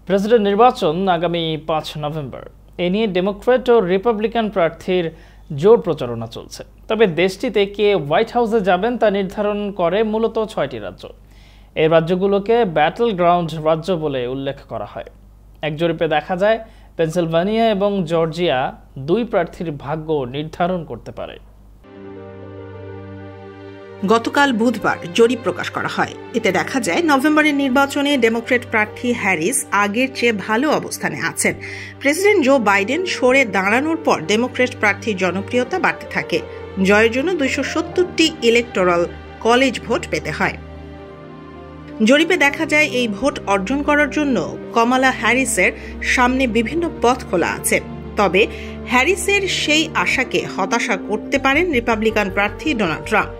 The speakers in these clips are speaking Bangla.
প্রেসিডেন্ট নির্বাচন আগামী ৫ নভেম্বর। এ নিয়ে ডেমোক্র্যাট ও রিপাবলিকান প্রার্থীর জোর প্রচারণা চলছে। তবে দেশটিতে কে হোয়াইট হাউসে যাবেন তা নির্ধারণ করে মূলত ৬টি রাজ্য। এই রাজ্যগুলোকে ব্যাটল গ্রাউন্ড রাজ্য বলে উল্লেখ করা হয়। এক জরিপে দেখা যায় পেনসিলভানিয়া এবং জর্জিয়া দুই প্রার্থীর ভাগ্য নির্ধারণ করতে পারে। গতকাল বুধবার জরিপ প্রকাশ করা হয়। এতে দেখা যায় নভেম্বরের নির্বাচনে ডেমোক্র্যাট প্রার্থী হ্যারিস আগের চেয়ে ভালো অবস্থানে আছেন। প্রেসিডেন্ট জো বাইডেন সরে দাঁড়ানোর পর ডেমোক্র্যাট প্রার্থীর জনপ্রিয়তা বাড়তে থাকে। জয়ের জন্য ২৭০টি ইলেকটোরাল কলেজ ভোট পেতে হয়। জরিপে দেখা যায় এই ভোট অর্জন করার জন্য কমালা হ্যারিসের সামনে বিভিন্ন পথ খোলা আছে। তবে হ্যারিসের সেই আশাকে হতাশা করতে পারেন রিপাবলিকান প্রার্থী ডোনাল্ড ট্রাম্প।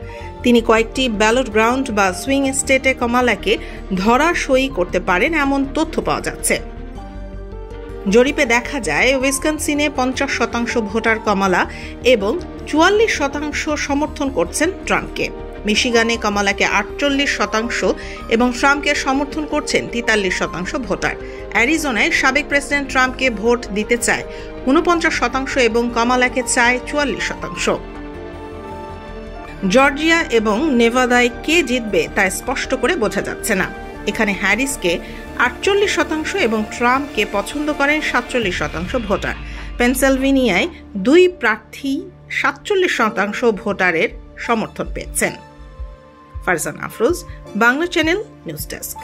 তিনি কয়েকটি ব্যালট গ্রাউন্ড বা সুইং স্টেটে কমালাকে ধরাশয়ী করতে পারেন এমন তথ্য পাওয়া যাচ্ছে। জরিপে দেখা যায় উইসকনসিনে ৫০% ভোটার কমালা এবং ৪৪% সমর্থন করছেন ট্রাম্পকে। মিশিগানে কমালাকে ৪৮% এবং ট্রাম্পকে সমর্থন করছেন ৪৩% ভোটার। অ্যারিজোনায় সাবেক প্রেসিডেন্ট ট্রাম্পকে ভোট দিতে চায় ৪৯% এবং কমালাকে চায় ৪৪%। জর্জিয়া এবং নেভাদায় কে জিতবে তা স্পষ্ট করে বোঝা যাচ্ছে না। এখানে হ্যারিসকে ৪৮% এবং ট্রাম্পকে পছন্দ করেন ৪৭% ভোটার। পেনসিলভানিয়ায় দুই প্রার্থী ৪৭% ভোটারের সমর্থন পেয়েছেন। Farzana Afroz, Bangla channel, news desk.